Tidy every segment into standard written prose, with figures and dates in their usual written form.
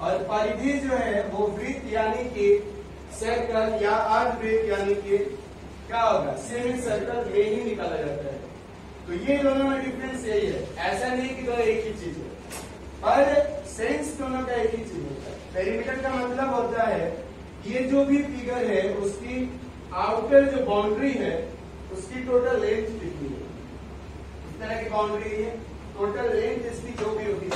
और परिधि जो है वो वृत्त यानी कि सर्कल या अर्धवृत्त यानी कि क्या होगा, सेमी सर्कल में ही निकाला जाता है। तो ये दोनों में डिफरेंस यही है, ऐसा नहीं कि दोनों एक ही चीज है, पर सेंस दोनों का एक ही चीज होता है। पेरीमीटर का मतलब होता है ये जो भी फिगर है उसकी आउटर जो बाउंड्री है उसकी टोटल लेंथ कितनी है, इस तरह की बाउंड्री है, टोटल लेंथ इसकी जो भी होगी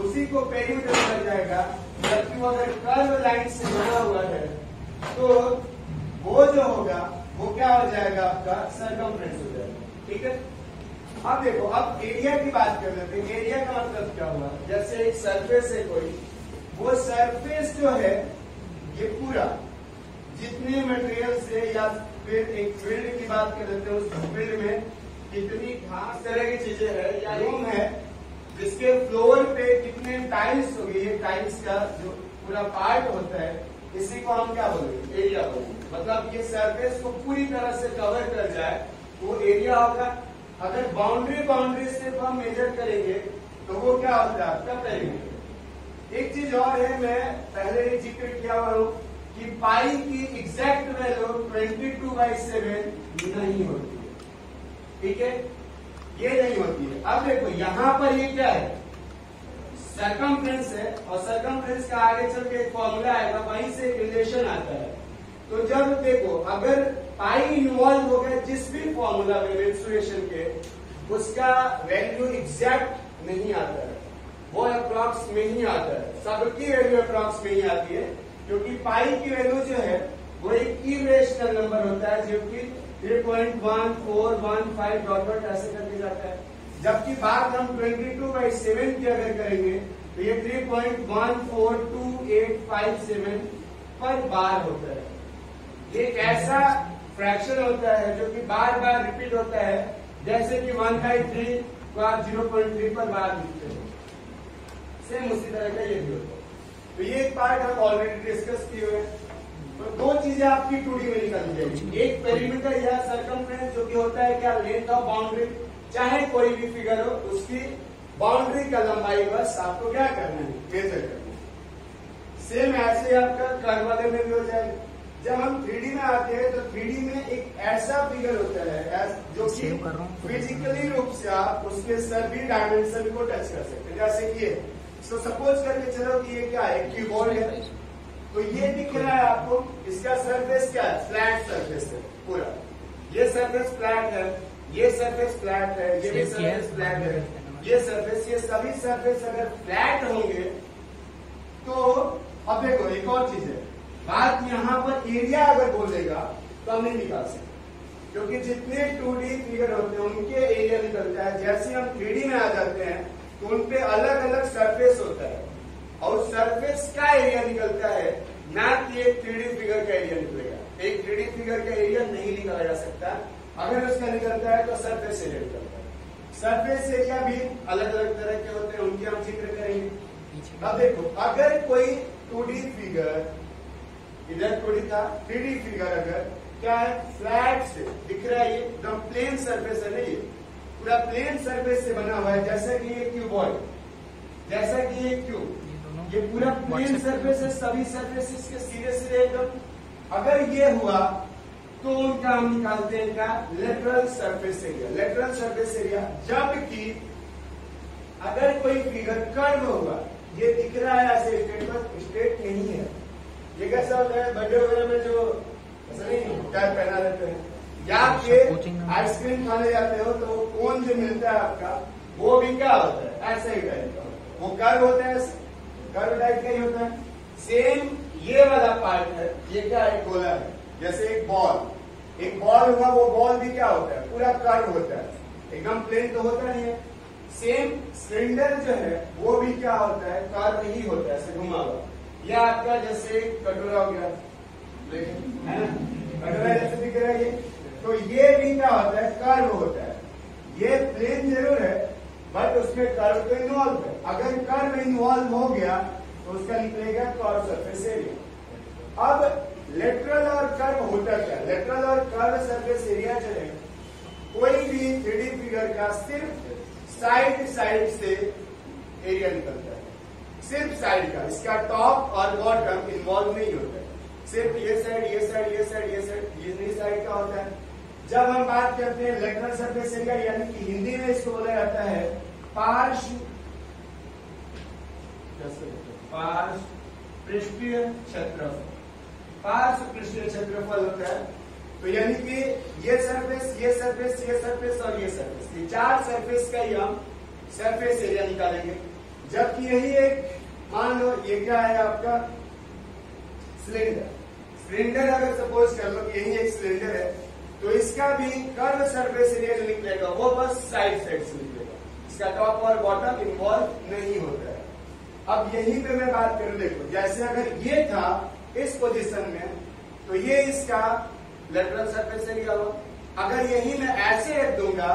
उसी को पेरीमीटर कहा जाएगा। जबकि वो अगर कर्व लाइन से बना हुआ है तो वो जो होगा वो क्या हो जाएगा, आपका सरकमफ्रेंस हो जाएगा। ठीक है, अब देखो, अब एरिया की बात कर लेते हैं। एरिया का मतलब क्या हुआ, जैसे एक सरफेस है कोई, वो सरफेस जो है ये पूरा जितने मटेरियल से, या फिर एक फील्ड की बात कर लेते हैं, उस फील्ड में कितनी घास तरह की चीजें है या रूम है जिसके फ्लोर पे कितने टाइल्स होगी, ये टाइल्स का जो पूरा पार्ट होता है इसी को हम क्या बोलेंगे, एरिया बोलेंगे। मतलब ये सरफेस को पूरी तरह से कवर कर जाए वो एरिया होगा। अगर बाउंड्री सिर्फ हम मेजर करेंगे तो वो क्या होता है, आपका पेरीमीटर। एक चीज और है, मैं पहले ही जिक्र किया हुआ हूं कि पाई की एग्जैक्ट वैल्यू 22/7 नहीं होती है। ठीक है, ये नहीं होती है। अब देखो यहाँ पर ये क्या है, सरकमफ्रेंस है, और सरकमफ्रेंस का आगे चल के एक फॉर्मूला आएगा, वहीं से रिलेशन आता है। तो जब देखो अगर पाई इन्वॉल्व हो गया जिस भी फॉर्मूला में मेंसुरेशन के, उसका वैल्यू एग्जैक्ट नहीं आता है, वो अप्रॉक्स में ही आता है। सबकी वैल्यू अप्रॉक्स में ही आती है, क्योंकि पाई की वैल्यू जो है वो एक इरेशनल नंबर होता है, जो कि 3.1415 डॉट डॉट ऐसे करके जाता है। जबकि बात हम 22/7 की अगर करेंगे तो ये 3.142857 पर बार होता है। ये एक ऐसा फ्रैक्शन होता है जो कि बार बार रिपीट होता है, जैसे कि 1/3 को आप 0.3 पर बार लिखते हो, सेम उसी तरह का ये भी होता है। तो ये एक पार्ट हम ऑलरेडी डिस्कस किए हुए। तो दो चीजें आपकी 2D में निकल जाएगी, एक पेरीमीटर या सरकमफ्रेंस जो कि होता है क्या, लेंथ ऑफ बाउंड्री, चाहे कोई भी फिगर हो उसकी बाउंड्री का लंबाई बस आपको क्या करना है, मेजर करना है। सेम ऐसे आपका कर्व वाले में भी हो जाएगा। जब हम 3D में आते हैं तो 3D में एक ऐसा फिगर होता है जो कि फिजिकली रूप से आप उसके सभी डायमेंशन को टच कर सकते हैं। जैसे कि ये तो सपोज करके चलो कि ये क्या है, कीबोर्ड है, तो ये दिख रहा है आपको, इसका सरफेस क्या है, फ्लैट सरफेस है पूरा। ये सरफेस फ्लैट है, ये सरफेस फ्लैट है, ये भी सरफेस फ्लैट है, ये सरफेस, ये सभी सरफेस अगर फ्लैट होंगे तो अब देखो एक और चीज है, बात यहाँ पर एरिया अगर बोलेगा तो हम नहीं निकाल सकते, क्योंकि जितने 2D फिगर होते हैं उनके एरिया निकलता है। जैसे हम 3D में आ जाते हैं तो उनपे अलग अलग सरफेस होता है और सरफेस का एरिया निकलता है, ना कि एक 3D फिगर का एरिया निकलेगा। एक 3D फिगर का एरिया नहीं निकाला जा सकता, अगर उसका निकलता है तो सरफेस एरिया निकलता है। सरफेस एरिया भी अलग अलग तरह के होते हैं, उनके हम जिक्र करेंगे। अब देखो अगर कोई 2D फिगर, इधर 2D था, 3D फिगर अगर क्या है, फ्लैट से दिख रहा है, ये एकदम प्लेन सरफेस है, नहीं पूरा प्लेन सरफेस से बना हुआ है, जैसा कि ये क्यूबॉइड, जैसा कि ये क्यूब, ये पूरा प्लेन सरफेस है, सभी सरफेसेस के सीधे सीधे एकदम। अगर ये हुआ तो उनका हम निकालते हैं क्या, lateral surface area. Lateral surface area, जबकि अगर कोई फिगर कर्व हुआ, ये दिख रहा है ऐसे स्ट्रेट नहीं है, ये कैसा होता है, बर्थडे वगैरह में जो ऐसा नहीं टैग पहना देते हैं, या फिर आइसक्रीम खाने जाते हो तो कोन जो मिलता है आपका, वो भी क्या होता है, ऐसा ही टाइप का, वो कर्व होता है, कर्व टाइप का ही होता है। सेम ये वाला पार्ट है, ये क्या है, गोला है, जैसे एक बॉल हुआ, वो बॉल भी क्या होता है, पूरा कर्व होता है, एकदम प्लेन तो होता नहीं है। सेम सिलेंडर जो है वो भी क्या होता है, कर्व ही होता है, ऐसे घुमा हुआ। यह आपका जैसे कटोरा हो गया, है ना, कटोरा जैसे दिख रहा है ये, तो ये भी क्या होता है, कर्व होता है। ये प्लेन जरूर है बट उसमें कर्व तो इन्वॉल्व है। अगर कर्व इन्वॉल्व हो गया तो उसका निकलेगा कर्व सरफेस एरिया। अब लेटरल और कर्व होता क्या, लेटरल और कर्व सरफेस एरिया जो है, कोई भी 3D फिगर का सिर्फ साइड से एरिया निकलता है, सिर्फ साइड का, इसका टॉप और बॉटम इन्वॉल्व नहीं होता है, सिर्फ ये साइड ये साइड ये साइड ये साइड ये साइड का होता है। जब हम बात करते हैं लेटरल सरफेस एरिया, यानी कि हिंदी में इसको बोला जाता है पार्श्व पृष्ठीय क्षेत्रफल, पार्श्व पृष्ठीय क्षेत्रफल होता है। तो यानी कि ये सरफेस ये सरफेस ये सरफेस और ये सरफेस, ये चार सरफेस का ही हम सरफेस एरिया निकालेंगे। जबकि यही एक, मान लो ये क्या है आपका सिलेंडर, सिलेंडर अगर सपोज कर लो यही एक सिलेंडर है, तो इसका भी कर्व सरफेस एरिया जो निकलेगा वो बस साइड साइड से निकलेगा, इसका टॉप और बॉटम इन्वॉल्व नहीं होता है। अब यहीं पे मैं बात करूं, देखो जैसे अगर ये था इस पोजीशन में, तो ये इसका लेटरल सरफेस एरिया हुआ। अगर यही मैं ऐसे रख दूंगा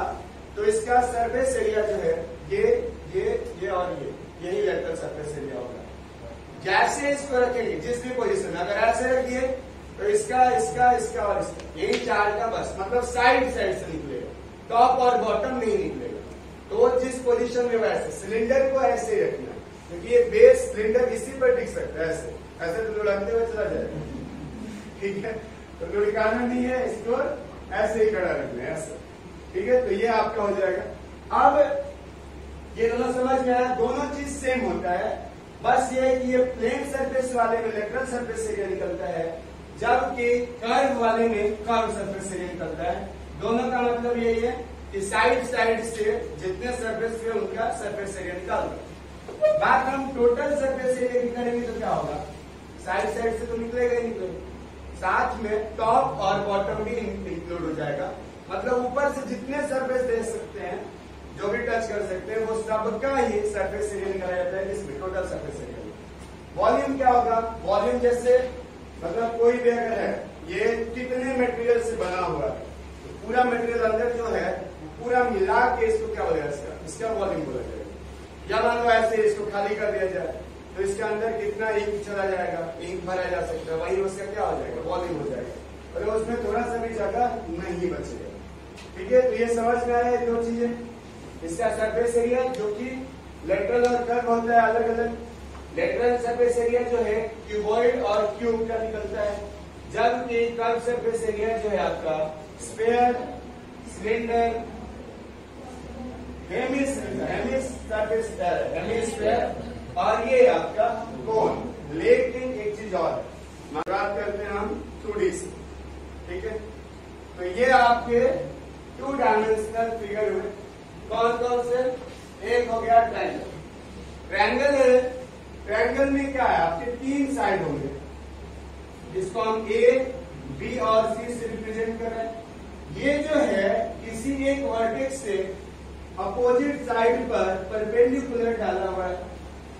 तो इसका सरफेस एरिया जो है ये और यही लेटरल सरफेस एरिया होगा। जैसे इसको रखेंगे जिस भी पोजीशन में, अगर ऐसे रखिए तो इसका इसका इसका और इसका, यही चार का बस मतलब साइड साइड से निकलेगा, टॉप और बॉटम नहीं निकलेगा। तो जिस पोजीशन में वैसे सिलेंडर को ऐसे ही रखना, क्योंकि ये बेस सिलेंडर इसी पर टिक सकता है, ऐसे ऐसे तो लुढ़कते हुए चला जाएगा, ठीक है। तो लुढ़काना नहीं है, इसको ऐसे ही खड़ा रखना है, ऐसे, ठीक है। तो ये आपका हो जाएगा। अब ये दोनों समझ में आया, दोनों चीज सेम होता है, बस ये है कि ये प्लेन सरफेस वाले में लेटरल सरफेस एरिया निकलता है, जबकि कर्व वाले में कर्व सरफेस एरिया निकलता है। दोनों का मतलब यही है कि साइड साइड से जितने सरफेस पे उनका सरफेस एरिया निकाल दो। बात हम टोटल सरफेस एरिया की करेंगे तो क्या होगा, साइड साइड से तो निकलेगा ही निकलेगा, साथ में टॉप और बॉटम भी इंक्लूड हो जाएगा। मतलब ऊपर से जितने सरफेस दे सकते हैं, जो भी टच कर सकते हैं, वो सबका ही सरफेस एरिया निकाला जाता है, जिसमें टोटल सरफेस एरिया। वॉल्यूम क्या होगा, वॉल्यूम जैसे मतलब कोई भी अगर है, ये कितने मटेरियल से बना हुआ है, तो पूरा मटेरियल अंदर जो है पूरा मिला के इसको क्या बोलेगा, इसका वॉल्यूम बोला जाएगा। या मान लो ऐसे इसको खाली कर दिया जाए तो इसके अंदर कितना इंक चला जाएगा, इंक भरा जा सकता है, वही उसका क्या हो जाएगा, वॉल्यूम हो जाएगा। और उसमें थोड़ा सा भी जगह नहीं बचेगा, ठीक है। तो ये समझ में आया दो चीजें, इसका सरफेस एरिया जो कि लेटरल और कर्व होता है अलग अलग। लेटरल सरफेस एरिया जो है क्यूबॉइड और क्यूब का निकलता है, जबकि कर्व सरफेस एरिया जो है आपका स्फीयर, सिलेंडर, हेमिस्फीयर और ये आपका कोन। लेकिन एक चीज और, बात करते हैं हम 2D से, ठीक है। तो ये आपके 2 डायमेंशनल फिगर हुए, कौन कौन से, एक हो गया ट्रायंगल। ट्रायंगल है, ट्रायंगल में क्या है, आपके 3 साइड होंगे, जिसको हम ए, बी और सी से रिप्रेजेंट कर रहे हैं। ये जो है किसी एक वर्टेक्स से अपोजिट साइड पर परपेंडिकुलर डाला हुआ है,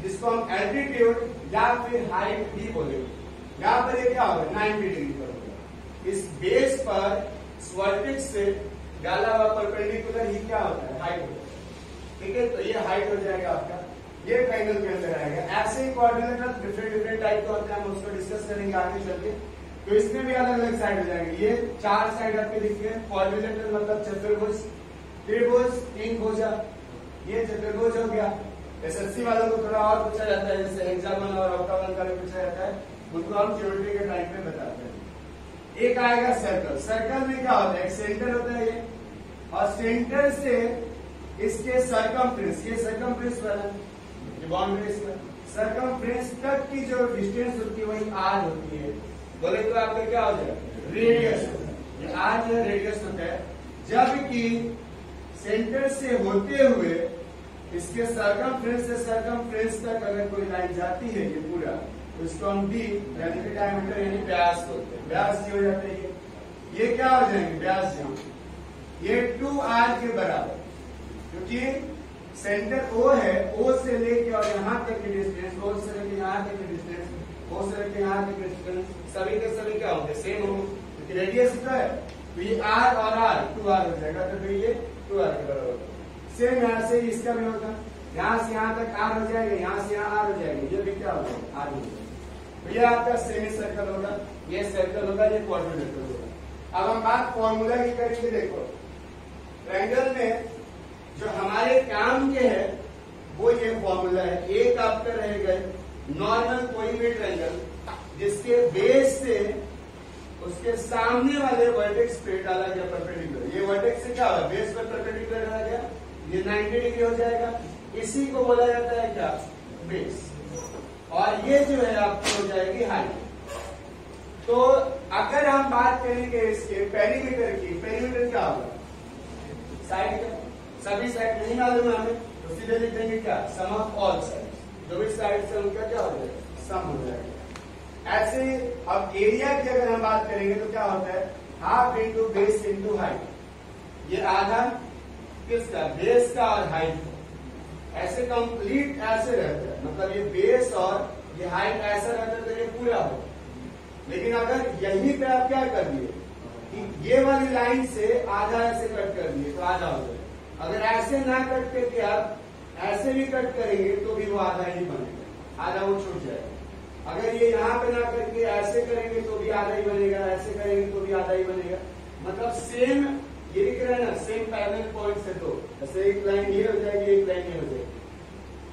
जिसको हम एल्टीट्यूड या फिर हाइट भी बोलेंगे। यहाँ पर ये क्या होगा, 90 डिग्री पर होगा। इस बेस पर वर्टेक्स से डाला हुआ परपेंडिकुलर ही क्या होता है, हाइट होता है, ठीक है। तो ये हाइट हो जाएगा आपका, ये ट्रायंगल के अंदर आएगा। ऐसे ही क्वाड्रिलेटरल डिफरेंट टाइप के होते हैं, हम उसको डिस्कस करेंगे आगे चल के। तो इसमें भी अलग अलग साइड हो जाएंगे। ये 4 साइड आपके दिखते हैं, क्वाड्रिलेटरल मतलब चतुर्भुज, त्रिभुज, 3 भुजा, ये चतुर्भुज हो गया। एसएससी वालों को थोड़ा और पूछा जाता है, जैसे हेक्सागन और ऑक्टागन का भी पूछा जाता है, उनको हम ज्योमेट्री के टाइप में बताते हैं। एक आएगा सर्कल, सर्कल में क्या होता है, एक सेंटर होता है ये, और सेंटर से इसके सरकमफ्रेंस, ये सरकमफ्रेंस वाला, ये बाउंड्री इसका, सरकमफ्रेंस तक की जो डिस्टेंस होती है वही आर होती है। बोले तो आपका क्या हो जाएगा, रेडियस होता है, ये आर जो है रेडियस होता है। जबकि सेंटर से होते हुए इसके सरकमफ्रेंस से सरकमफ्रेंस तक अगर कोई लाइन जाती है ये पूरा, तो इसको हम डी यानी कि डायमीटर यानी व्यास बोलते हैं, व्यास जी हो जाता है। ये क्या हो जाएंगे, व्यास जी, ये 2r के बराबर, क्योंकि सेंटर O है, O से लेके और यहाँ तक की डिस्टेंस, O से लेके यहाँ तक की डिस्टेंस, O से लेके यहाँ तक की डिस्टेंस, सभी के सभी क्या होंगे, सेम होंगे, क्योंकि रेडियस इतना है। तो ये r और r 2r हो जाएगा, तो फिर ये 2r के बराबर होगा। सेम यहाँ से इसका भी होगा, यहाँ से यहाँ तक r हो जाएगा, यहाँ से यहाँ r हो जाएगा, ये भी क्या हो जाएगा, r हो जाएगा। तो ये आपका सेमी सर्कल होगा, ये सर्कल होगा, ये क्वाड्रिलेटरल होगा। अब हम बात फॉर्मूला की करेंगे। देखो ट्रायंगल में जो हमारे काम के है वो ये फॉर्मूला है। एक आपका रहेगा नॉर्मल कोई भी ट्रायंगल जिसके बेस से उसके सामने वाले वर्टेक्स पे डाला गया परपेंडिकुलर। ये वर्टेक्स से क्या होगा, बेस पर परपेंडिकुलर डाला गया, ये 90 डिग्री हो जाएगा। इसी को बोला जाता है क्या, बेस। और ये जो है आपकी हो जाएगी हाइट। तो अगर हम बात करेंगे इसके पेरीमीटर की, पेरीमीटर क्या होगा, साइड का। सभी साइड नहीं मालूम है हमें तो सीधे लिख देंगे क्या, सम ऑफ ऑल साइड। जो भी साइड से उनका क्या हो जाएगा, सम हो जाएगा। ऐसे अब एरिया की अगर हम बात करेंगे तो क्या होता है, half into base into height. ये आधा किसका, बेस का और हाइट का। ऐसे कंप्लीट ऐसे रहता है, मतलब ये बेस और ये हाइट ऐसा रहता है तो ये पूरा हो। लेकिन अगर यहीं पे आप क्या कर दिए कि ये वाली लाइन से आधा ऐसे कट कर दिए तो आधा हो जाएगा। अगर ऐसे ना कट करके आप ऐसे भी कट करेंगे तो भी वो आधा ही बनेगा, आधा वो छूट जाएगा। अगर ये यहाँ पे ना करके ऐसे करेंगे तो भी आधा ही बनेगा, ऐसे करेंगे तो भी आधा ही बनेगा। मतलब सेम ये दिख रहा है ना, सेम पैरेलल पॉइंट से दो, ऐसे एक लाइन ये हो जाएगी, एक लाइन ये हो जाएगी,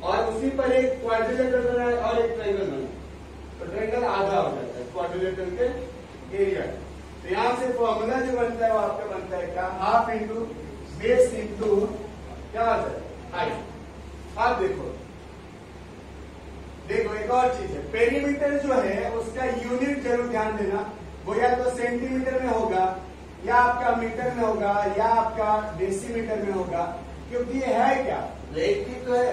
और उसी पर एक क्वाड्रिलेटरल बना है और एक ट्रायंगल बना है तो ट्रायंगल आधा हो जाता है क्वाड्रिलेटरल के एरिया। तो यहाँ से फॉर्मूला जो बनता है वो आपका बनता है क्या, हाफ इंटू बेस इंटू क्या होता है, हाइट। आप देखो एक और चीज है, पेरीमीटर जो है उसका यूनिट जरूर ध्यान देना। वो या तो सेंटीमीटर में होगा, या आपका मीटर में होगा, या आपका डेसीमीटर में होगा। क्योंकि ये है क्या, लेंथ की तो है,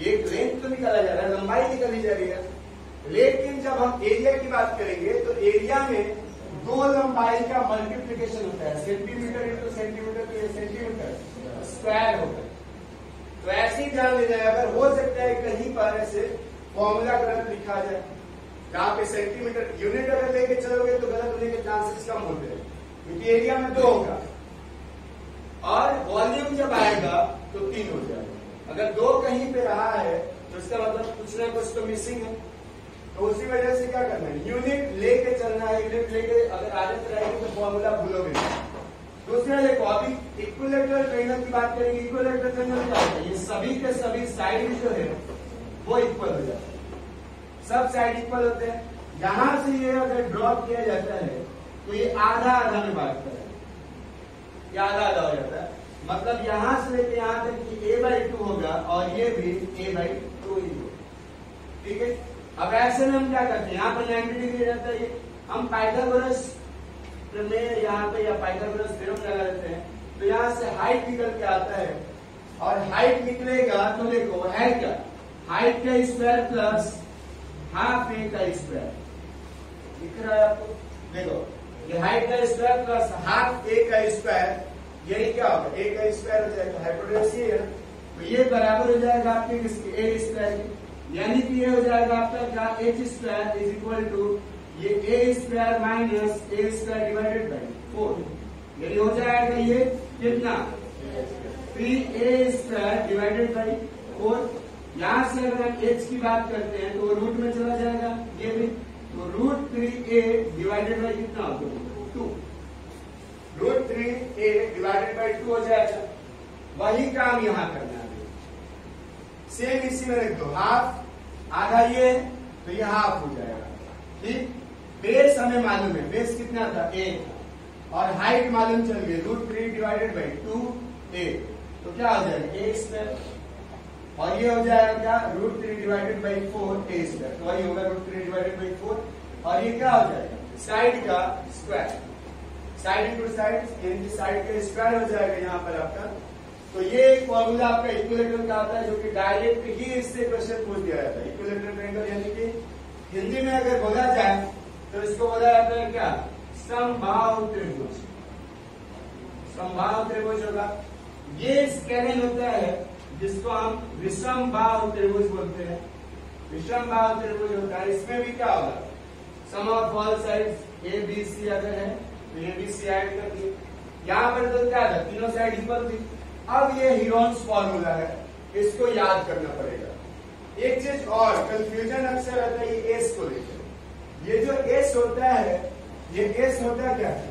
एक लेंथ तो निकाला जा रहा है, लंबाई निकाली जा रही है। लेकिन जब हम एरिया की बात करेंगे तो एरिया में दो लंबाई का मल्टीप्लीकेशन होता है, सेंटीमीटर इंटू सेंटीमीटर, तो ये सेंटीमीटर स्क्वायर होता है। तो ऐसे ही ध्यान देना है। अगर हो सकता है कहीं पर ऐसे फॉर्मूला गलत लिखा जाए, जहाँ पे सेंटीमीटर यूनिट अगर लेके चलोगे तो गलत होने के चांसेस कम होते हैं, क्योंकि एरिया में 2 होगा और वॉल्यूम जब आएगा तो 3 हो जाएगा। अगर 2 कहीं पे रहा है तो इसका मतलब कुछ ना कुछ तो मिसिंग है। तो उसी वजह से क्या करना है, यूनिट लेके चलना है। यूनिट लेके अगर आदत रहेगी तो फॉर्मूला भूलोगे नहीं। दूसरा देखो, अभी इक्विलेटरल ट्रायंगल की बात करेंगे। इक्विलेटरल ट्रायंगल क्या होता है, ये सभी के सभी साइड जो है वो इक्वल हो जाता है, सब साइड इक्वल होते हैं। यहां से ये अगर ड्रॉ किया जाता है तो ये आधा आधा में बांटता है, ये आधा आधा हो जाता है। मतलब यहां से लेके यहां तक कि a/2 होगा और ये भी a/2 ही होगा। ठीक है, अब ऐसे में हम क्या करते हैं, यहाँ पर 90 डिग्री रहता है, हम पाइथागोरस प्रमेय यहाँ पे या पाइथागोरस थ्योरम लगा देते हैं। तो यहाँ से हाइट निकल के आता है, और हाइट निकलेगा तो देखो है क्या, हाइट का स्क्वायर प्लस हाफ ए का स्क्वायर। दिख रहा है आपको, देखो ये हाइट का स्क्वायर प्लस हाफ ए का स्क्वायर, यही क्या होगा, ए का स्क्वायर हो जाएगा, हाइपोटेन्यूज है। तो ये बराबर हो जाएगा आपके किसके, ए स्क्वायर के। यानी कि ये हो जाएगा आपका क्या, H square is equal to ये A square minus A square divided by 4। यही हो जाएगा ये कितना, 3a स्क्वायर डिवाइडेड बाई 4। यहां से अगर हम h की बात करते हैं तो वो रूट में चला जाएगा, ये भी तो √3a डिवाइडेड बाई कितना होगा, 2। √3a डिवाइडेड बाई 2 हो जाएगा। वही काम यहां करना है, सेम इसी में रख दो, हाफ आधा ये तो ये हाफ हो जाएगा। ठीक, बेस हमें मालूम है, बेस कितना था, 1, और हाइट मालूम चल गई √3 डिवाइडेड बाई 2a, तो क्या हो जाएगा, a स्क्वायर। और ये हो जाएगा क्या, √3 डिवाइडेड बाई 4a स्क्वायर, तो वही होगा √3 डिवाइडेड बाई 4। और ये क्या हो जाएगा, साइड का स्क्वायर, साइड इंटू साइड, यानी कि साइड का स्क्वायर हो जाएगा यहाँ पर आपका। तो ये एक फॉर्मूला आपका इक्विलेटरल का आता है, जो कि डायरेक्ट ही इससे क्वेश्चन पूछ दिया जाता है। इक्विलेटरल ट्रायंगल यानी कि हिंदी में अगर बोला जाए तो इसको बोला जाता है क्या, समबाहु त्रिभुज। समबाहु त्रिभुज होगा। ये स्केलिंग होता है जिसको हम विषमबाहु त्रिभुज बोलते हैं। विषमबाहु त्रिभुज होता है, इसमें भी क्या होगा, sum of all sides A B C अगर है तो ए बी सी ऐड कर दिए। यहाँ पर तो क्या था, तीनों साइड इक्वल थी। अब ये हीरोन्स फॉर्मूला है, इसको याद करना पड़ेगा। एक चीज और कंफ्यूजन अक्सर आता है ये एस को लेकर। ये जो एस होता है, ये एस होता क्या है,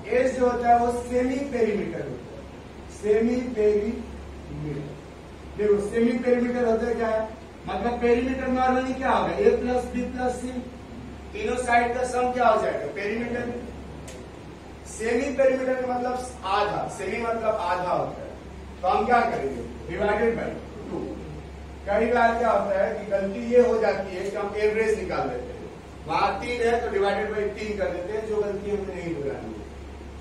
एस जो होता है वो सेमी पेरीमीटर होता है, सेमी पेरीमीटर। देखो सेमी पेरीमीटर होता क्या है, मतलब पेरीमीटर नॉर्मली क्या होगा, ए प्लस बी प्लस सी, तीनों साइड का सम क्या हो जाएगा पेरीमीटर। सेमी पेरीमीटर का मतलब आधा, सेमी मतलब आधा होता है, तो हम क्या करेंगे डिवाइडेड बाई 2। कई बार क्या होता है कि गलती ये हो जाती है कि हम एवरेज निकाल लेते हैं, वहां 3 है तो डिवाइडेड बाई 3 कर देते हैं, जो गलती हमें नहीं दोहरानी है।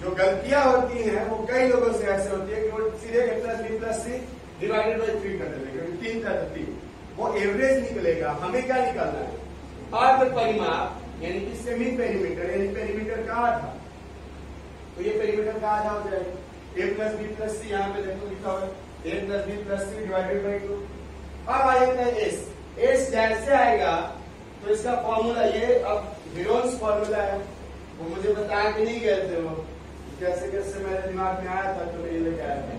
जो गलतियां होती हैं वो कई लोगों से ऐसे होती है कि वो सीधे A plus B plus C divided by 3 कर देते हैं, क्योंकि 3 का 3 वो एवरेज निकलेगा। हमें क्या निकालना है, अर्ध परिमाप यानी कि सेमी पेरीमीटर, यानी पेरीमीटर का आधा, तो ये पेरीमीटर का आधा हो जाएगा। A plus B plus C, यहाँ पे देखो लिखा हुआ है A plus B plus C divided by 2। अब आ जाता है एस, एस जैसे आएगा तो इसका फॉर्मूला ये, अब हीरोन्स फॉर्मूला है, वो मुझे बताया कि नहीं गए थे, वो कैसे कैसे मेरे दिमाग में आया था तो मैं ये लेके आया था,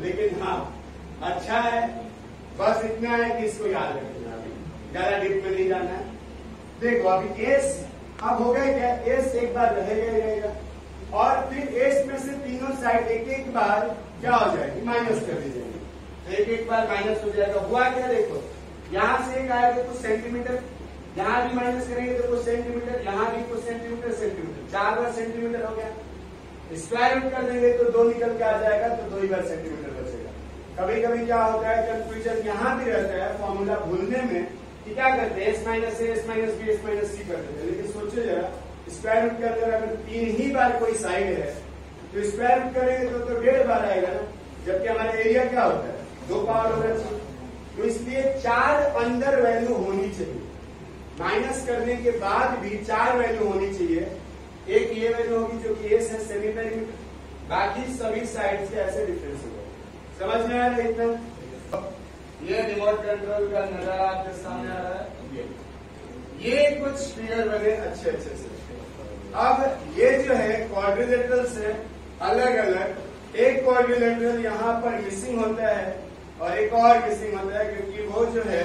लेकिन हाँ अच्छा है, बस इतना है कि इसको याद रखना, ज्यादा डीप में नहीं जाना है। देखो अभी एस अब हो गया क्या, एस एक बार रहेगा ही रहेगा, और फिर एस में से तीनों साइड एक एक बार क्या हो जाएगी माइनस कर दी जाएगी, तो एक एक बार माइनस हो जाएगा। हुआ क्या, देखो यहां से एक आएगा कुछ सेंटीमीटर, यहां भी माइनस करेंगे तो कुछ सेंटीमीटर, यहां भी कुछ सेंटीमीटर, सेंटीमीटर 4 बार सेंटीमीटर हो गया। स्क्वायर रूट कर देंगे तो 2 निकल के आ जाएगा, तो 2 ही बार सेंटीमीटर बचेगा। कभी कभी क्या होता है कंफ्यूजन यहाँ भी रहता है फॉर्मूला भूलने में कि क्या करते हैं S minus A S minus B S minus C करते हैं, लेकिन सोचो जरा स्क्वायर रूट के अंदर अगर 3 ही बार कोई साइड है तो स्क्वायर रूट करेंगे तो 1.5 बार आएगा ना, जबकि हमारा एरिया क्या होता है 2 पावर होना चाहिए, तो इसलिए 4 अंदर वैल्यू होनी चाहिए, माइनस करने के बाद भी 4 वैल्यू होनी चाहिए। एक ये वैल्यू होगी जो कि एस है सेमी पेरीमीटर, बाकी सभी साइड से ऐसे डिफरेंस होगा। समझ में आ रहा है इतना। ये रिमोट कंट्रोल का नजारा आपके सामने आ रहा है, ये कुछ फिगर बने अच्छे अच्छे से। अब ये जो है क्वाड्रिलेटरल से अलग अलग, एक क्वाड्रिलेटरल यहाँ पर मिसिंग होता है और एक और मिसिंग होता है, क्योंकि वो जो है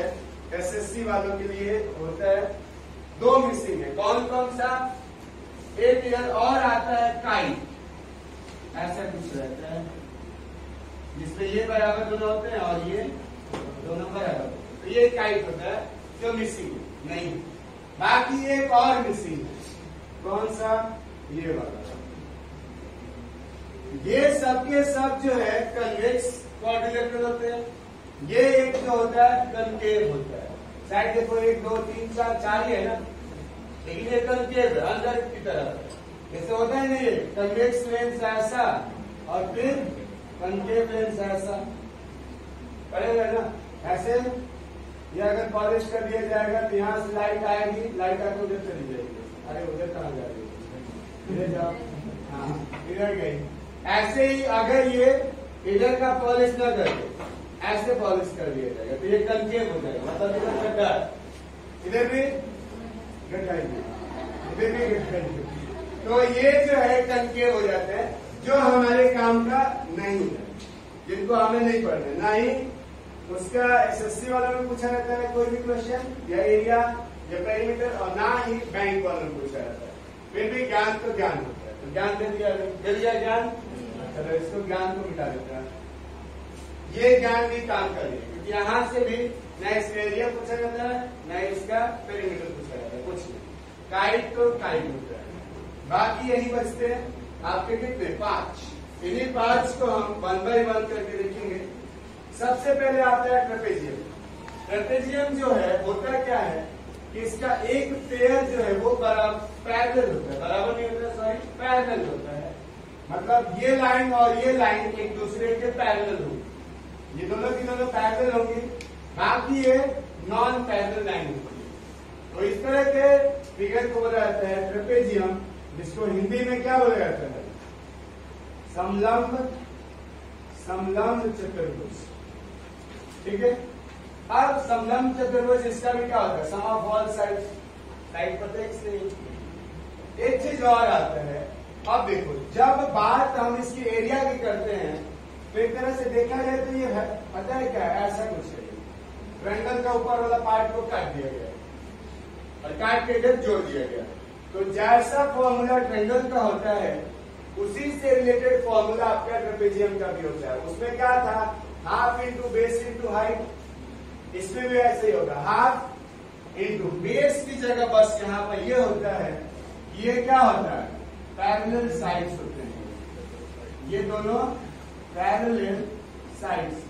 एसएससी वालों के लिए होता है। 2 मिसिंग है, कौन कौन सा, एक फिगर और आता है काइट, ऐसा कुछ रहता है जिसमें ये बराबर दोनों होते हैं और ये दोनों बराबर, तो ये काइट होता है जो मिसिंग नहीं। बाकी एक और मिसिंग है, कौन सा, ये वाला। ये सबके सब जो है कन्वेक्स क्वाड्रिलेटरल होते हैं, ये एक जो होता है कनकेव होता है। साइड देखो 1 2 3 4 ही है ना, लेकिन ये कनकेव है अंदर की तरफ, जैसे होता है ना ये कन्वेक्स लेंस ऐसा और फिर कनकेव लेंस ऐसा पड़ेगा ना, ऐसे ये अगर पॉलिश कर दिया जाएगा तो यहाँ से लाइट आएगी, लाइट आकर उधर चली जाएगी, अरे उधर कहाँ जा रही है, इधर जाओ, हाँ इधर गई। ऐसे ही अगर ये इधर का पॉलिश न करके ऐसे पॉलिश कर दिया जाएगा तो ये कनकेव हो जाएगा, मतलब इधर गड्ढा, इधर भी गड्ढा, इधर भी गड्ढा, तो ये जो है कनकेव हो जाते हैं, जो हमारे काम का नहीं है, जिनको हमें नहीं पढ़ना, ना ही उसका एसएससी वालों में पूछा रहता है कोई भी क्वेश्चन, या एरिया या पेरीमीटर, और ना ही बैंक वालों में पूछा रहता है। फिर भी ज्ञान तो ज्ञान होता है, तो ज्ञान दे दिया ज्ञान, चलो इसको ज्ञान को मिटा देता है। ये ज्ञान भी काम करेगा, क्योंकि यहाँ से भी न इसका एरिया पूछा जाता है न इसका पेरीमीटर पूछा जाता है, कुछ नहीं, काइट तो काइट होता है। बाकी यही बचते हैं आपके कितने 5, इन्हीं 5 को हम 1 by 1 करके देखेंगे। सबसे पहले आता है ट्रेपेजियम। ट्रेपेजियम जो है होता क्या है कि इसका एक पेयर जो है वो पैरेलल होता है, बराबर नहीं होता, सॉरी पैरेलल होता है, मतलब ये लाइन और ये लाइन एक दूसरे के पैरेलल होगी, ये दोनों की दोनों पैरेलल होंगी, बाकी ये नॉन पैरेलल लाइन होगी। तो इस तरह के फिगर को बोला जाता है ट्रेपेजियम, जिसको हिंदी में क्या बोला जाता है, समलंब चतुर्भुज। ठीक है, अब समलंब चतुर्भुज इसका भी क्या होता है, सम ऑफ ऑल साइड, साइड पर एक चीज और आता है। अब देखो जब बात हम इसकी एरिया की करते हैं तो एक तरह से देखा जाए तो ये है, पता है क्या है, ऐसा कुछ है, ट्रायंगल का ऊपर वाला पार्ट को काट दिया गया और काट के इधर जोड़ दिया गया, तो जैसा फॉर्मूला ट्रायंगल का होता है उसी से रिलेटेड फॉर्मूला आपका ट्रेपेजियम का भी होता है। उसमें क्या था, half into base into height. इसमें भी ऐसे ही होगा, हाफ इंटू बेस की जगह बस यहाँ पर ये होता है, ये क्या होता है, पैरेलल साइड्स होते हैं, ये दोनों पैरेलल साइड्स।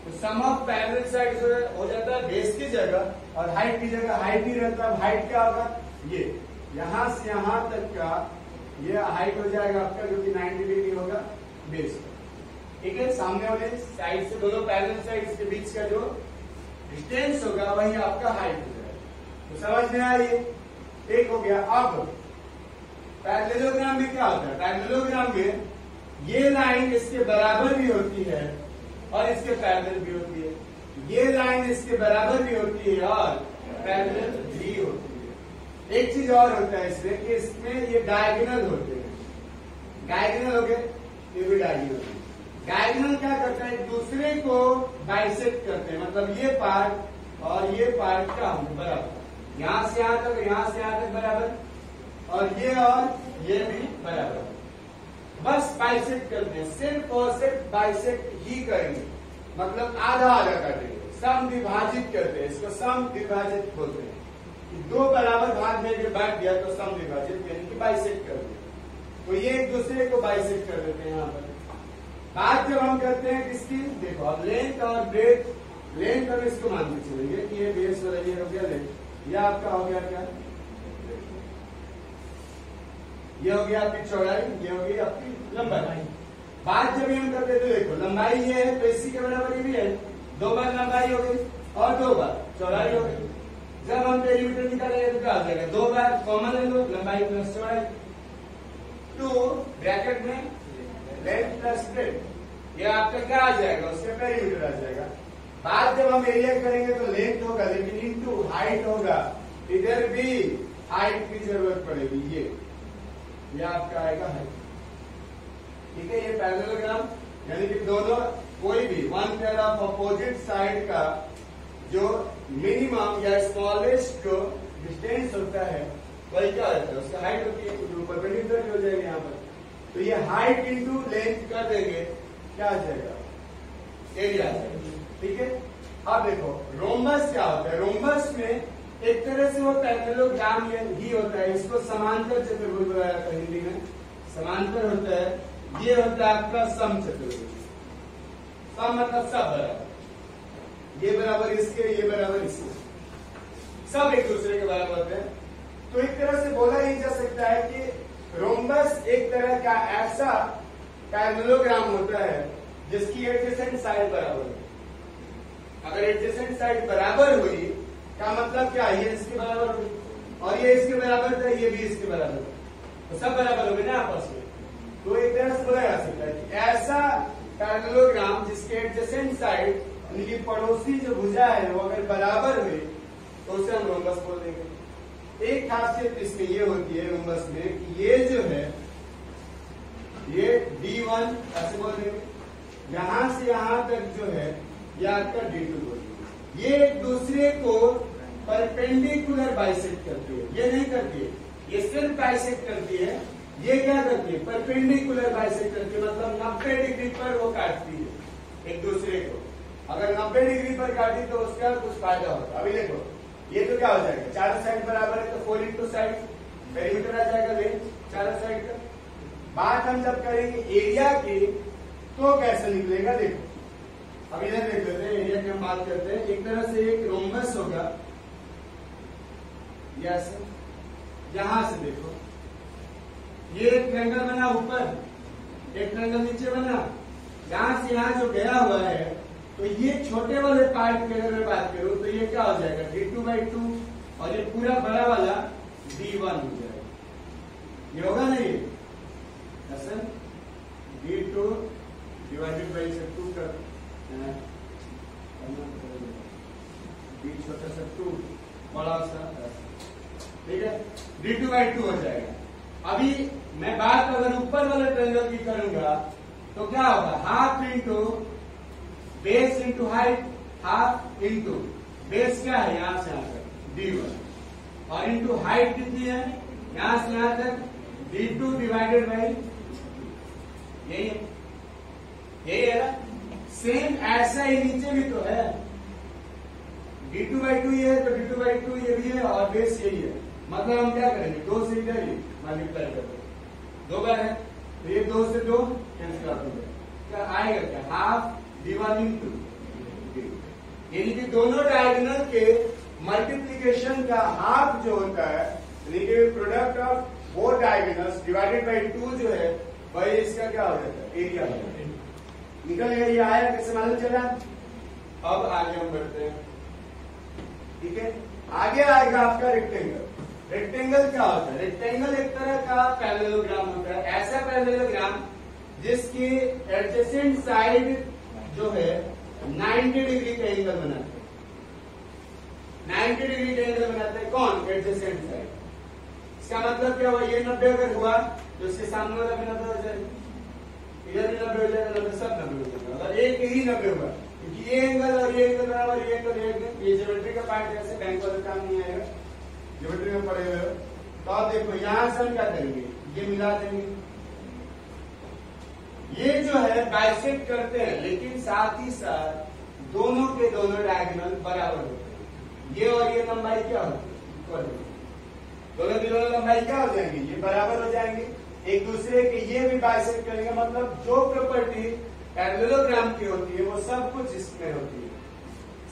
तो सम ऑफ पैरेलल साइड्स हो जाता है बेस की जगह, और हाइट की जगह हाइट ही रहता है। हाइट क्या होगा, ये यहां से यहां तक का ये हाइट हो जाएगा आपका, जो कि 90 डिग्री होगा बेस का। ठीक है, सामने वाले साइड से दोनों पैरेलल साइड्स के बीच का जो डिस्टेंस होगा वही आपका हाइट हो जाएगा। तो समझ में आइए, एक हो गया। अब पैरेललोग्राम में क्या होता है, पैरेललोग्राम में ये लाइन इसके बराबर भी होती है और इसके पैरेलल भी होती है, ये लाइन इसके बराबर भी होती है और पैरेलल भी होती है। एक चीज और होता है इसमें कि इसमें ये डायगोनल होते हैं, डायगोनल हो गए, ये भी डायगोनल है। डायगोनल क्या करता है, एक दूसरे को बाइसेक्ट करते हैं, मतलब ये पार्ट और ये पार्ट क्या होंगे बराबर, यहां से यहां तक, यहां से यहां तक बराबर, और ये भी बराबर, बस बाइसेक्ट करते हैं, सिर्फ और सिर्फ बाइसेक्ट ही करेंगे, मतलब आधा आधा कर देंगे, सम विभाजित करते हैं, इसको सम विभाजित बोलते हैं। दो बराबर भाग में अगर बांट दिया तो सम विभाजित यानी कि बाइसेक्ट कर दिया, तो ये एक दूसरे को बाइसेक्ट कर देते हैं। यहाँ पर बात जब हम करते हैं किसकी, देखो अब लेंथ और ब्रेथ, लेंथ हम इसको मानते चलेंगे कि ये बेस वाला ये हो गया लेंथ, ये आपका हो गया क्या, ये हो गया आपकी चौड़ाई, ये हो गई आपकी लंबाई। बात जब हम करते तो देखो लंबाई ये है तो इसी के बराबर ये भी है, 2 बार लंबाई हो गई और 2 बार चौड़ाई हो गई। जब हम पेरीमीटर निकालेंगे तो क्या हो जाएगा, 2 बार कॉमन ले लो, लंबाई प्लस चौड़ाई, तो ब्रैकेट में लेंथ प्लस ब्रेथ, ये आपका क्या आ जाएगा, उसके पेरीमीटर आ जाएगा। बात जब हम एरिया करेंगे तो लेंथ होगा लेकिन इनटू हाइट होगा, इधर भी हाइट की जरूरत पड़ेगी, ये आपका आएगा हाइट। ठीक है, ये पैरेललोग्राम यानी कि दोनों कोई भी one pair of opposite side का जो मिनिमम या स्मॉलेस्ट जो डिस्टेंस होता है वही क्या रहता है, उसका हाइट होती है, तो परपेंडिकुलर हो जाएगा यहाँ पर। तो ये हाइट इंटू लेंथ कर देंगे, क्या आ जाएगा, एरिया आ जाएगा। ठीक है, अब देखो रोम्बस क्या होता है, रोम्बस में एक तरह से वो पैरेललोग्राम ही होता है, इसको समांतर चतुर्भुज बनाया था हिंदी में, समांतर होता है। ये होता है आपका सम चतुर्भुज, सम मतलब सब बराबर, ये बराबर इसके, ये बराबर इसके, सब एक दूसरे के बराबर होते हैं। तो एक तरह से बोला ही जा सकता है कि रोम्बस एक तरह का ऐसा पैरेललोग्राम होता है जिसकी एडजेसेंट साइड बराबर है। अगर एडजेसेंट साइड बराबर हुई का मतलब क्या, ये इसके बराबर हुई और ये इसके बराबर था, ये भी इसके बराबर, तो सब बराबर हो गए ना आपस में। तो एक तरह से बोला जा सकता है कि ऐसा पैरेललोग्राम जिसके एडजेसेंट साइड यानी कि पड़ोसी जो भुजा है वो अगर बराबर हुई तो उसे हम रोम्बस बोल देंगे। एक खासियत इसमें ये होती है रोम्बस में कि ये जो है ये D1 ऐसे बोल देंगे, यहां से यहां तक जो है ये आपका D2 बोल देंगे। ये एक दूसरे को परपेंडिकुलर बाइसेक्ट करती है, ये नहीं करती है, ये सिर्फ बाइसेक्ट करती है। ये क्या करती है, परपेंडिकुलर बाइसेक्ट करती है, मतलब 90 डिग्री पर वो काटती है एक दूसरे को। अगर 90 डिग्री पर काटी तो उसका कुछ फायदा होगा। अभी देखो ये तो क्या हो जाएगा, चारों साइड बराबर है तो 4 इंटू साइड पेरीमीटर आ जाएगा लेंथ चारों साइड का। बात हम जब करेंगे एरिया की तो कैसे निकलेगा, देखो अब इधर देख लेते हैं, एरिया की हम बात करते हैं। एक तरह से एक रोम्बस होगा, यस यहां से देखो ये एक ट्रायंगल बना ऊपर, एक ट्रायंगल नीचे बना, यहां से यहां जो गया हुआ है तो ये छोटे वाले पार्ट की अगर मैं बात करूं तो ये क्या हो जाएगा D2/2 और ये पूरा बड़ा वाला D1 हो जाएगा। ये होगा ना, ये D2 डिवाइडेड बाई 2 कर D छोटा सा 2 बड़ा सा, ठीक है, D2/2 हो जाएगा। अभी मैं बात अगर ऊपर वाले ट्रायंगल की करूंगा तो क्या होगा, half into base into height, half into base क्या है यहां से यहां तक D1 और इंटू हाइट कितनी है यहां से यहां तक D2 डिवाइडेड बाई यही है ना। सेम ऐसा ही नीचे भी तो है, d2/2 ये है तो d2/2 ये भी है और बेस यही है, मतलब हम क्या करेंगे 2 से इधर ही मल्टीप्लाई कर देंगे, 2 बार है तो ये 2 से 2 कैंसिल आउट हो जाएगा, क्या आएगा क्या हाफ d1 into d, यानी कि दोनों डायगोनल के मल्टीप्लीकेशन का हाफ जो होता है, यानी कि प्रोडक्ट ऑफ वो डायगोनल्स डिवाइडेड बाय 2 जो है वही इसका क्या हो जाता है, एरिया हो जाता है। निकल गया, ये आया, कैसे मालूम चला। अब आगे हम बढ़ते हैं, ठीक है। आगे आएगा आपका रेक्टेंगल। रेक्टेंगल क्या होता है? रेक्टेंगल एक तरह का पैरेललोग्राम होता है, ऐसा पैरेललोग्राम जिसकी एडजेसेंट साइड जो है 90 डिग्री का एंगल बनाते हैं। 90 डिग्री का एंगल बनाते हैं कौन? Adjacent side. इसका मतलब क्या हुआ? ये 90 अगर हुआ तो इसके सामने वाला भी 90 हो जाएगा, इधर भी 90 हो जाएगा, 90 सब 90 हो जाएगा। अगर एक ही 90 हुआ क्योंकि ये एंगल और ये एंगल बराबर, ये एंगल ये ज्योमेट्री का पार्ट है, ऐसे बैंक वाला काम नहीं आएगा, ज्योमेट्री में पड़े हुए। तो आप देखो यहां से हम क्या करेंगे, ये मिला देंगे, ये जो है बाइसेक्ट करते हैं, लेकिन साथ ही साथ दोनों के दोनों डायगोनल बराबर होते हैं। ये और ये लंबाई क्या होती है? इक्वल होती है। दोनों की दोनों लंबाई क्या हो जाएंगी? ये बराबर हो जाएंगे एक दूसरे के। ये भी बाइसेक्ट करेंगे, मतलब जो प्रॉपर्टी पैरेललोग्राम की होती है वो सब कुछ इसमें होती है।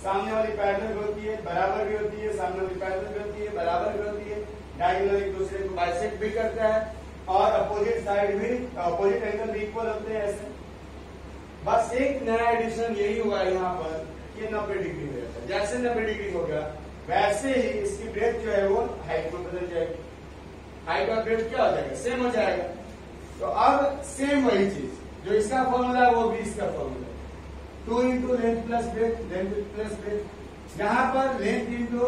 सामने वाली पैरेलल भी होती है, बराबर भी होती है, सामने वाली पैरेलल भी होती है, बराबर भी होती है, डायगोनल एक दूसरे को बाइसेक्ट भी करता है और अपोजिट साइड भी, अपोजिट एंगल भी इक्वल होते हैं ऐसे। बस एक नया एडिशन यही हुआ है यहाँ पर, ये 90 डिग्री हो जाता है। जैसे 90 डिग्री हो गया वैसे ही इसकी ब्रेथ जो है वो हाइट में बदल जाएगी, हाइट और ब्रेथ क्या हो जाएगा? सेम हो जाएगा। तो अब सेम वही चीज जो इसका फॉर्मूला है वो भी इसका फॉर्मूला है, 2 into length plus breadth, length plus breadth. यहाँ पर लेंथ इंटू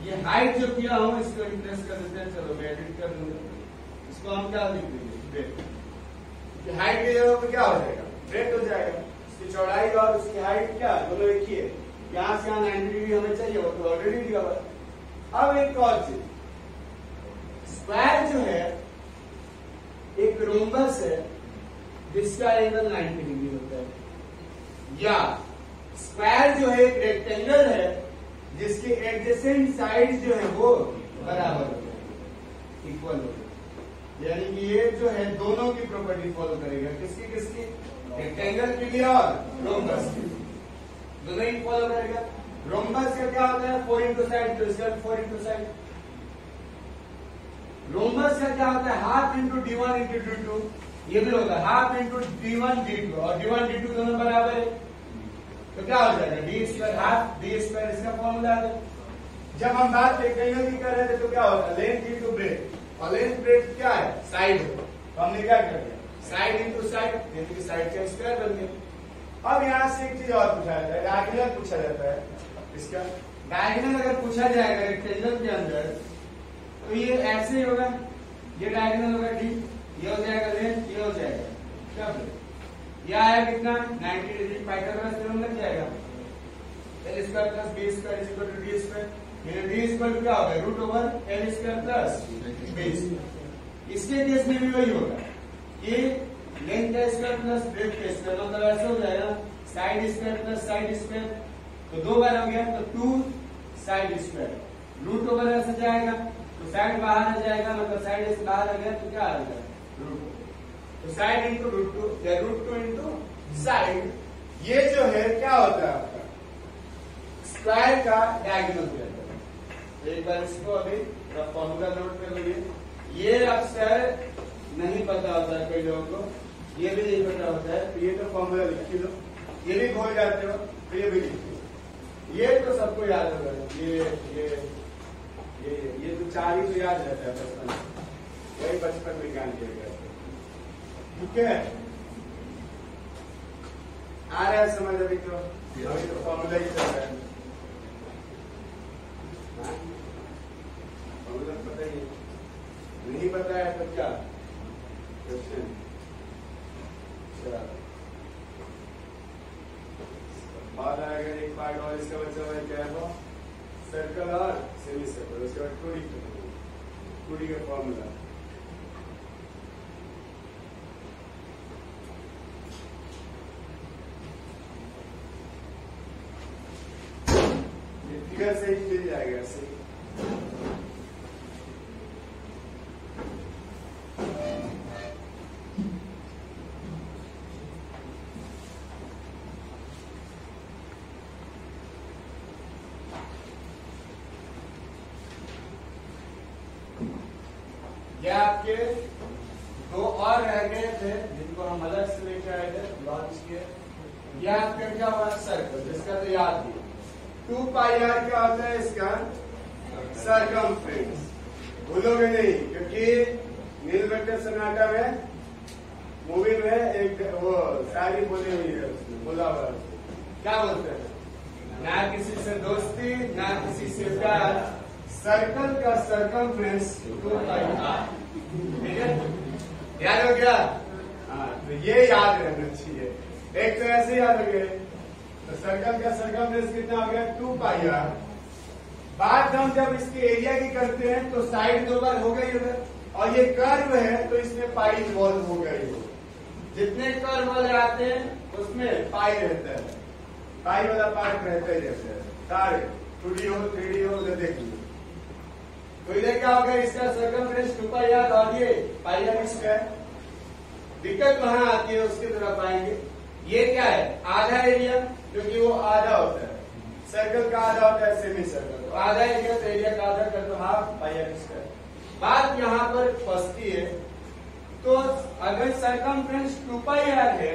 ये हाइट जो किया हूं इसको इंप्रेस कर देते हैं, चलो मैं एडिट कर दूंगा, इसको हम क्या लिख देंगे? ब्रेथ। हाइट के जगह पे क्या हो जाएगा? ब्रेथ हो जाएगा। इसकी चौड़ाई और उसकी हाइट क्या दोनों एक ही है। यहां से यहां 90 डिग्री हमें चाहिए, वो तो ऑलरेडी दिया हुआ है। अब एक और चीज, स्क्वायर जो है एक रोम्बस है जिसका एंगल 90 डिग्री होता है, या स्क्वायर जो है एक रेक्टेंगल है जिसके एडजेसेंट साइड जो है वो बराबर होता है, इक्वल होता है। यानी कि ये जो है दोनों की प्रॉपर्टी फॉलो करेगा, किसकी किसकी? रेक्टेंगल की भी और रोम्बस की, दोनों ही फॉलो करेगा। रोम्बस का क्या होता है? 4 इंटू साइड, तो इसका 4 इंटू साइड। रोम्बस का क्या होता है? Half into d1 into d2, ये भी होगा हाफ इंटू d1 d2, और d1 d2 दोनों बराबर है तो क्या हो जाएगा? D square half D square, इसका फॉर्मूला है। जब हम बात रेक्टेंगल की कर रहे थे तो क्या होता है? लेंथ इंटू ब्रेथ, और लेंथ ब्रेथ क्या है? साइड। तो हमने क्या कर दिया? साइड इंटू साइड, यानी कि साइड का स्क्वायर बन गया। अब यहां से एक चीज और पूछा जाता है, डायगोनल पूछा जाता है। इसका डायगोनल अगर पूछा जाएगा रेक्टेंगल के अंदर तो ये ऐसे ही होगा, ये डायगोनल होगा डी, ये हो जाएगा लेंथ, ये हो जाएगा क्या? ये आया कितना? 90 डिग्री। पाइथागोरस थ्योरम लग जाएगा, L square plus B square is equal to D square. D square क्या होगा? Root over L square plus B square. इसके केस में भी वही होगा कि लेंथ का स्क्वायर प्लस ब्रेथ का स्क्वायर, मतलब ऐसे हो जाएगा side square plus side square, तो 2 बार हो गया तो 2 साइड स्क्वायर। रूट ओवर ऐसे जाएगा तो साइड बाहर आ जाएगा, मतलब साइड से बाहर आ गया तो क्या आ जाएगा? रूट। तो साइड इंटू रूट 2 या रूट 2 इंटू साइड, ये जो है क्या होता है आपका? स्क्वायर का डायगोनल हो जाता है। एक बार इसको अभी फॉर्मूला नोट कर लीजिए। ये अक्सर नहीं पता होता है कई लोगों को, ये भी नहीं पता होता है, तो ये तो फॉर्मूला लिख लो, ये भी भूल जाते हो तो ये भी लिख लो। ये तो सबको याद होगा, ये तो 4 ही तो याद रहता है बचपन, वही बचपन में ज्ञान किया गया। ठीक है, आ रहा है समझ? अभी तो फॉर्मूला ही चल रहा है, फॉर्मूला पता ही नहीं पता है तो क्या क्वेश्चन? बाद आएगा एक पार्ट और इसका बच्चा हुआ क्या है? सर्कल और सेमी सर्कल, उसके बाद 2D का फॉर्मूला। फिगर से ही मिल जाएगा ऐसे। ये आपके दो और रह गए थे जिनको हम अलग से लेके आए थे, लॉन्च किए। यह आपका क्या हुआ, सर्कल, जिसका तो याद दिया 2 पाई r क्या होता है इसका सरकमफ्रेंस। भूलोगे नहीं, क्योंकि नीलबट्टे सन्नाटा में मूवी में एक वो शायरी बोली हुई है, उसमें बोला हुआ है, क्या बोलते हैं, ना किसी से दोस्ती ना किसी से प्यार, सर्कल का सरकमफ्रेंस 2 पाई r। ठीक है, याद हो गया? हाँ, तो ये याद रहना चाहिए। एक तो ऐसे याद हो गए, तो सर्कल का सरकमफ्रेंस कितना हो गया 2 पाई r। बात हम जब इसके एरिया की करते हैं तो साइड 2 बार हो गई उधर, और ये कर्व है तो इसमें पाई इन्वॉल्व हो गई हो। जितने कर्व वाले आते हैं उसमें पाई रहता है, पाई वाला पार्ट रहता ही रहता है सारे, 2D हो 3D हो, उधर देख लीजिए। तो इधर क्या हो गया, इसका सरकमफ्रेंस 2 पाई r और ये पाई r इसका है। दिक्कत वहां आती है, उसकी तरफ आएंगे। ये क्या है, आधा एरिया, क्योंकि वो आधा होता है, सर्कल का आधा होता है सेमी सर्कल, तो आधा एरिया तो एरिया का आधा कर दो, हाफ पाई r स्क्वायर। बात यहाँ पर फंसती है, तो अगर सरकमफ्रेंस 2 पाई r है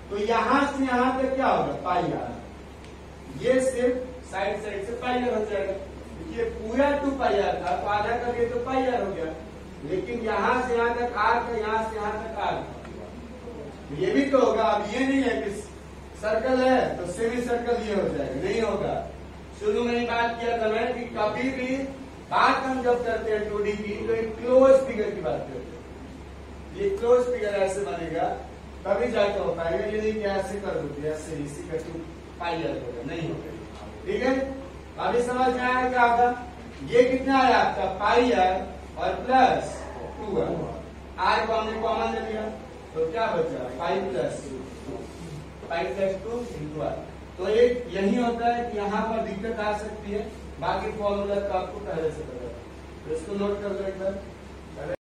तो यहां से यहां तक क्या होगा, पाई r। ये सिर्फ साइड साइड से पाई r हो जाएगा, ये पूरा 2 पाई r था, तो आधा कर दिया तो पाई r हो गया। लेकिन यहां से यहां तक r था, यहां से यहां तक r था, ये भी तो होगा। अब ये नहीं है कि सर्कल है तो सेमी सर्कल ये हो जाएगा, नहीं होगा। शुरू में ही बात किया था मैं कि कभी भी बात हम जब करते हैं 2D की, तो एक क्लोज फिगर की बात करते हैं। ये क्लोज फिगर ऐसे बनेगा तभी जाके हो पाएगा, ये नहीं कि ऐसे कर दो, ऐसे इसी का 2 पाई r होगा, नहीं होगा। ठीक है, अभी समझ में आया क्या होगा। ये कितना है आपका पाई r और प्लस 2r, r को हमने कॉमन ले लिया तो क्या बचा, पाई प्लस 2 इंटू r। तो एक यही होता है कि यहाँ पर दिक्कत आ सकती है, बाकी फॉर्मूला तो आपको पहले से पता है, तो इसको नोट कर लो एक बार।